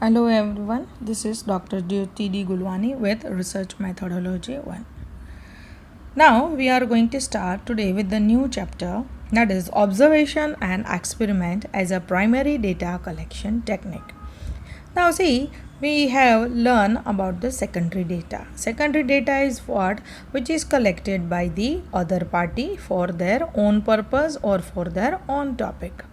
Hello everyone, this is Dr. T.D. Gulwani with Research Methodology 1. Now we are going to start today with the new chapter, that is observation and experiment as a primary data collection technique. Now see, we have learned about the secondary data. Secondary data is what which is collected by the other party for their own purpose or for their own topic.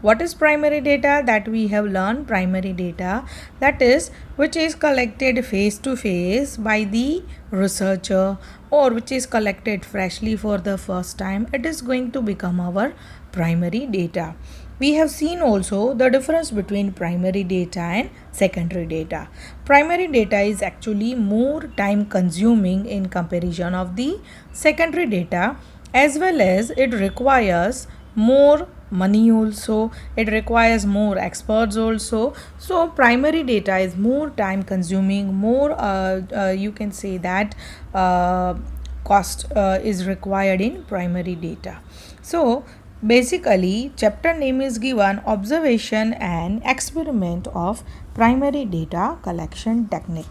What is primary data? That we have learned primary data, that is which is collected face to face by the researcher or which is collected freshly for the first time. It is going to become our primary data. We have seen also the difference between primary data and secondary data. Primary data is actually more time consuming in comparison of the secondary data, as well as it requires more money also, it requires more experts also. So primary data is more time consuming, more you can say that cost is required in primary data. So basically chapter name is given observation and experiment of primary data collection technique.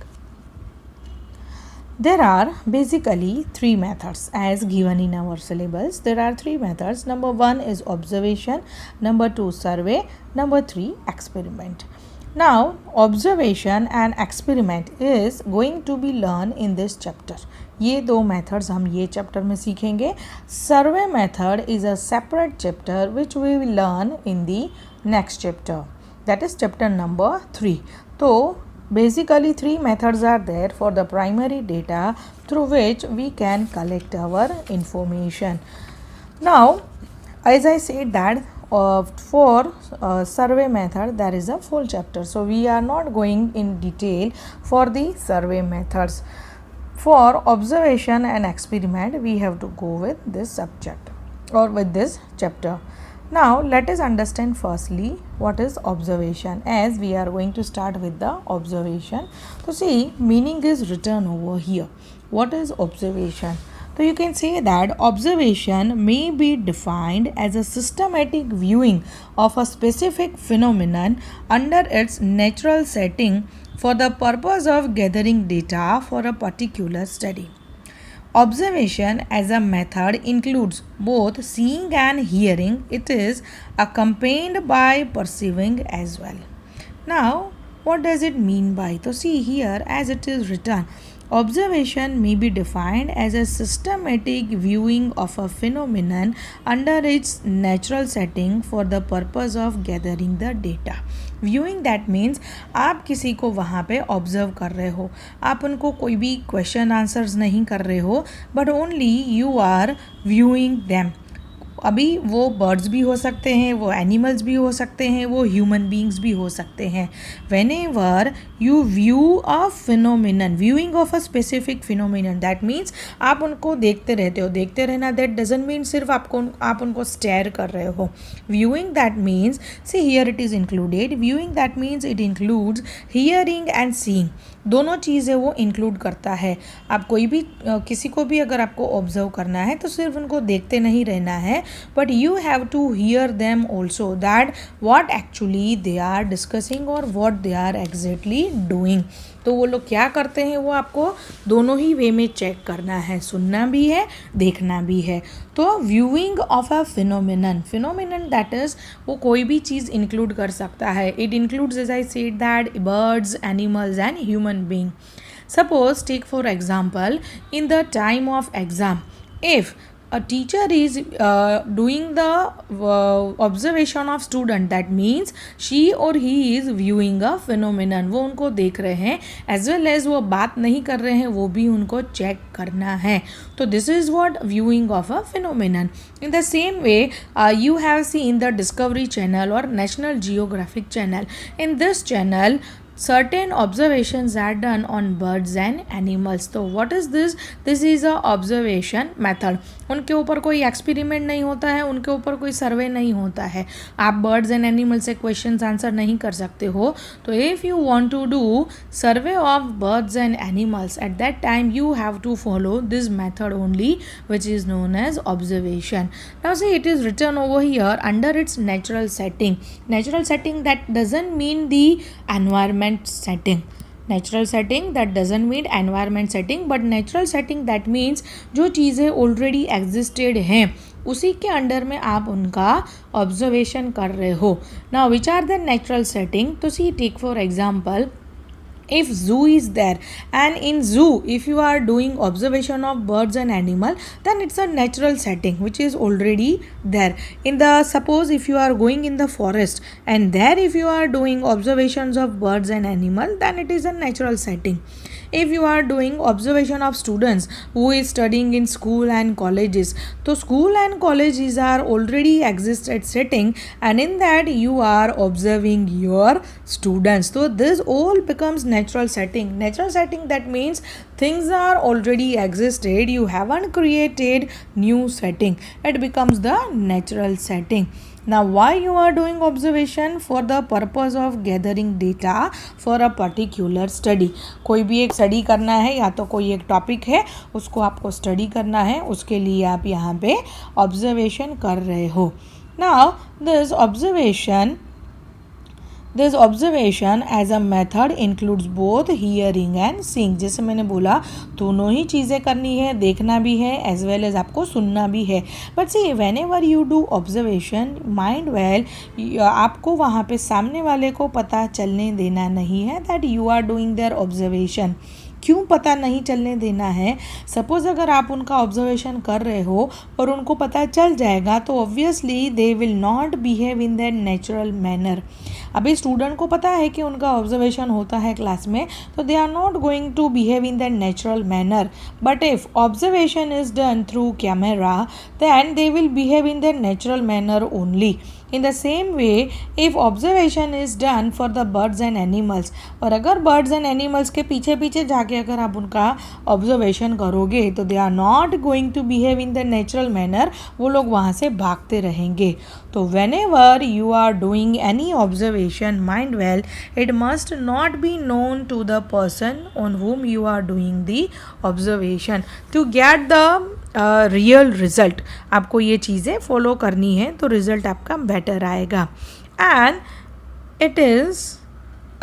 There are basically three methods as given in our syllabus. There are three methods. Number one is observation, number two survey, number three experiment. Now observation and experiment is going to be learned in this chapter. ये दो methods हम ये chapter में सीखेंगे. Survey method is a separate chapter which we will learn in the next chapter. That is chapter number 3. तो basically three methods are there for the primary data through which we can collect our information. Now as I said that for survey method there is a full chapter, so we are not going in detail for the survey methods. For observation and experiment we have to go with this subject or with this chapter. Now let us understand firstly what is observation, as we are going to start with the observation. So see, meaning is written over here. What is observation? So you can say that observation may be defined as a systematic viewing of a specific phenomenon under its natural setting for the purpose of gathering data for a particular study. Observation as a method includes both seeing and hearing. It is accompanied by perceiving as well. Now, what does it mean by? So, see here as it is written. Observation may be defined as a systematic viewing of a phenomenon under its natural setting for the purpose of gathering the data. Viewing that means आप किसी को वहाँ पे observe कर रहे हो, आप उनको कोई भी क्वेश्चन आंसर्स नहीं कर रहे हो, but only you are viewing them. अभी वो बर्ड्स भी हो सकते हैं, वो एनिमल्स भी हो सकते हैं, वो ह्यूमन बींग्स भी हो सकते हैं. When ever you view a phenomenon, viewing of a specific phenomenon, that means आप उनको देखते रहते हो. देखते रहना दैट डजंट मीन सिर्फ आप उनको स्टेयर कर रहे हो. Viewing that means, see here it is included. Viewing that means it includes hearing and seeing. दोनों चीज़ें वो इंक्लूड करता है. आप कोई भी किसी को भी अगर आपको ऑब्जर्व करना है तो सिर्फ उनको देखते नहीं रहना है, but you have to hear them also, that what actually they are discussing or what they are exactly doing. तो वो लोग क्या करते हैं वो आपको दोनों ही वे में चेक करना है, सुनना भी है, देखना भी है. तो viewing of a phenomenon that is वो कोई भी चीज़ इंक्लूड कर सकता है. It includes as I said that birds, animals and human being. Suppose take for example in the time of exam, if a teacher is doing the observation of student, that means she or he is viewing a phenomenon. वो उनको देख रहे हैं as well as वो बात नहीं कर रहे हैं, वो भी उनको चेक करना है. तो this is what viewing of a phenomenon. In the same way you have seen the Discovery Channel or National Geographic Channel. In this channel certain observations are done on birds and animals. तो what is this? This is a observation method. उनके ऊपर कोई experiment नहीं होता है, उनके ऊपर कोई सर्वे नहीं होता है. आप बर्ड्स एंड एनिमल से क्वेश्चंस आंसर नहीं कर सकते हो. तो if you want to do survey of birds and animals, at that time you have to follow this method only, which is known as observation. Now see it is written over here under its natural setting. Natural setting that doesn't mean the environment environment setting. Natural setting that doesn't mean environment setting, but natural setting that means जो चीज़ें already existed हैं उसी के under में आप उनका observation कर रहे हो. Now which are the natural setting? तो see take for example, if zoo is there, and in zoo if you are doing observation of birds and animal, then it's a natural setting which is already there. In the suppose if you are going in the forest and there if you are doing observations of birds and animal, then it is a natural setting. If you are doing observation of students who is studying in school and colleges, so school and colleges are already existed setting, and in that you are observing your students, so this all becomes natural setting. Natural setting that means things are already existed, you haven't created new setting, it becomes the natural setting. Now why you are doing observation? For the purpose of gathering data for a particular study. कोई भी एक study करना है या तो कोई एक topic है उसको आपको स्टडी करना है, उसके लिए आप यहाँ पे ऑब्जर्वेशन कर रहे हो. Now this observation as a method includes both hearing and seeing. जैसे मैंने बोला दोनों ही चीज़ें करनी है, देखना भी है as well as आपको सुनना भी है. But see whenever you do observation, mind well, आपको वहाँ पे सामने वाले को पता चलने देना नहीं है that you are doing their observation. क्यों पता नहीं चलने देना है? सपोज़ अगर आप उनका ऑब्जर्वेशन कर रहे हो और उनको पता चल जाएगा तो obviously they will not behave in their natural manner. अभी स्टूडेंट को पता है कि उनका ऑब्जर्वेशन होता है क्लास में, तो they are not going to behave in their natural manner. But if observation is done through camera, then they will behave in their natural manner only. In the same way, if observation is done for the birds and animals, और अगर birds and animals के पीछे पीछे जाके अगर आप उनका observation करोगे तो they are not going to behave in the natural manner, वो लोग वहाँ से भागते रहेंगे. तो whenever you are doing any observation, mind well, it must not be known to the person on whom you are doing the observation to get the real result. आपको ये चीज़ें फॉलो करनी है तो रिज़ल्ट आपका बेटर आएगा. And it is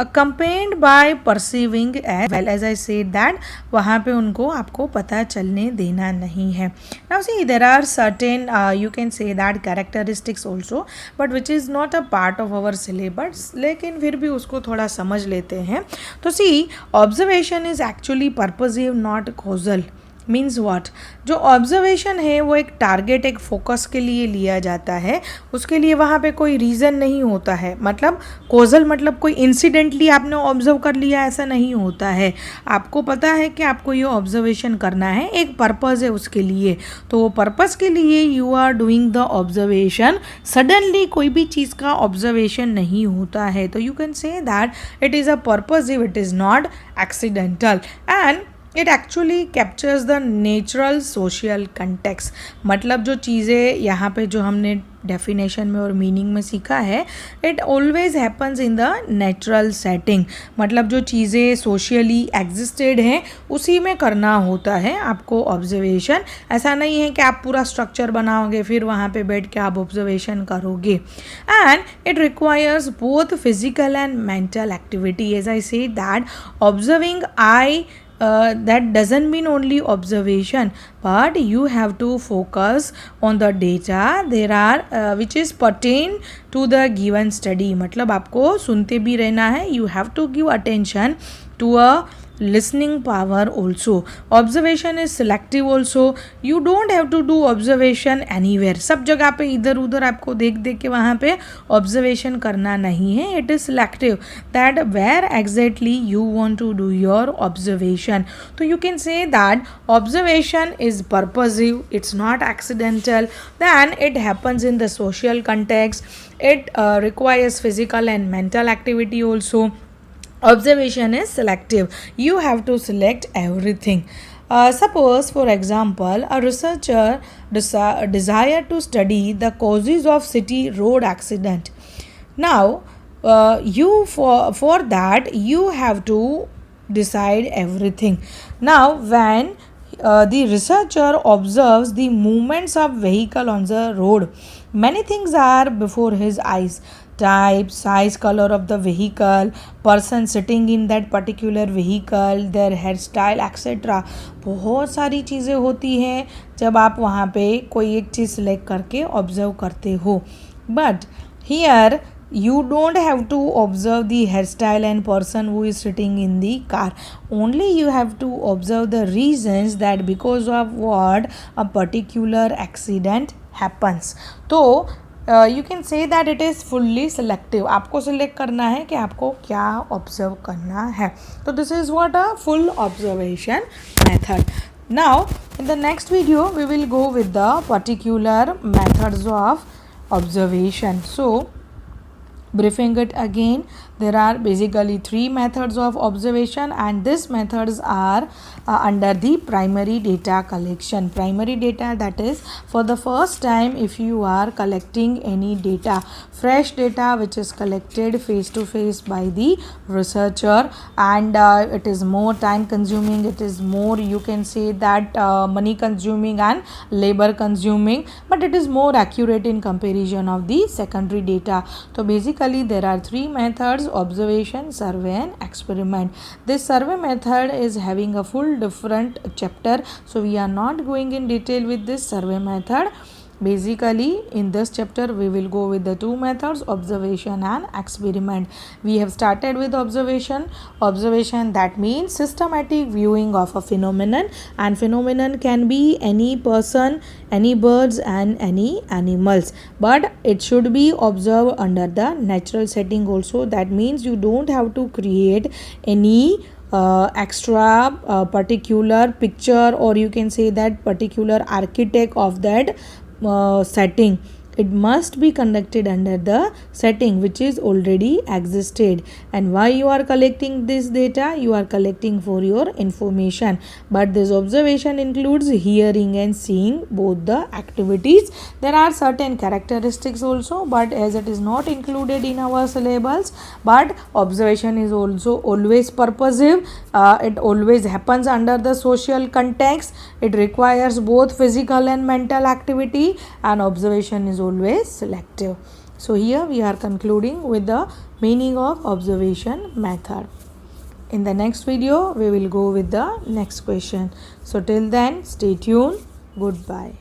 accompanied by perceiving as well. as I said that वहाँ पे उनको आपको पता चलने देना नहीं है. Now see there are certain you can say that characteristics also, but which is not a part of our syllabus, लेकिन फिर भी उसको थोड़ा समझ लेते हैं. तो see observation is actually purposive not causal. Means what? जो ऑब्जर्वेशन है वो एक टारगेट, एक फोकस के लिए लिया जाता है, उसके लिए वहाँ पे कोई रीज़न नहीं होता है. मतलब कोजल मतलब कोई इंसिडेंटली आपने ऑब्जर्व कर लिया ऐसा नहीं होता है. आपको पता है कि आपको ये ऑब्जर्वेशन करना है, एक पर्पज़ है उसके लिए, तो वो पर्पज़ के लिए you are doing the observation. Suddenly कोई भी चीज़ का ऑब्जर्वेशन नहीं होता है, तो you can say that it is a purposive, it is not accidental, and it actually captures the natural social context. मतलब जो चीज़ें यहाँ पे जो हमने डेफिनेशन में और मीनिंग में सीखा है, it always happens in the natural setting. मतलब जो चीज़ें सोशली एग्जिस्टेड हैं उसी में करना होता है आपको ऑब्जर्वेशन. ऐसा नहीं है कि आप पूरा स्ट्रक्चर बनाओगे फिर वहाँ पे बैठ के आप ऑब्जर्वेशन करोगे. And it requires both physical and mental activity. As I say that observing I that doesn't mean only observation, but you have to focus on the data there are which is pertain to the given study. मतलब आपको सुनते भी रहना है, you have to give attention to a listening power also. Observation is selective also. You don't have to do observation anywhere. सब जगह पे इधर उधर आपको देख देख के वहाँ पे observation करना नहीं है. It is selective that where exactly you want to do your observation. So you can say that observation is purposive, it's not accidental, then it happens in the social context, it requires physical and mental activity also. Observation is selective. You have to select everything. Suppose for example a researcher desire to study the causes of city road accident. Now you for that you have to decide everything. Now when the researcher observes the movements of vehicle on the road, many things are before his eyes. type, size, color of the vehicle, person sitting in that particular vehicle, their hairstyle etc. बहुत सारी चीज़ें होती हैं जब आप वहाँ पे कोई एक चीज़ सेलेक्ट करके ऑब्जर्व करते हो. But here you don't have to observe the hairstyle and person who is sitting in the car. Only you have to observe the reasons that because of what a particular accident happens. तो you can say that it is fully selective. आपको select करना है कि आपको क्या observe करना है. तो this is what a full observation method. Now in the next video we will go with the particular methods of observation. So briefing it again, there are basically 3 methods of observation, and these methods are under the primary data collection. Primary data, that is for the first time if you are collecting any data, fresh data which is collected face to face by the researcher, and it is more time consuming, it is more, you can say that money consuming and labor consuming, but it is more accurate in comparison of the secondary data. So basically there are 3 methods: observation, survey and experiment. This survey method is having a full different chapter, so we are not going in detail with this survey method. Basically in this chapter we will go with the 2 methods, observation and experiment. We have started with observation. Observation, that means systematic viewing of a phenomenon, and phenomenon can be any person, any birds and any animals, but it should be observed under the natural setting also. That means you don't have to create any extra particular picture, or you can say that particular architect of that setting. It must be conducted under the setting which is already existed. And why you are collecting this data? You are collecting for your information, but this observation includes hearing and seeing both the activities. There are certain characteristics also, but as it is not included in our syllabus, but observation is also always purposive. It always happens under the social context. It requires both physical and mental activity, and observation is always selective. So here we are concluding with the meaning of observation method. In the next video we will go with the next question. So till then, stay tuned. Goodbye.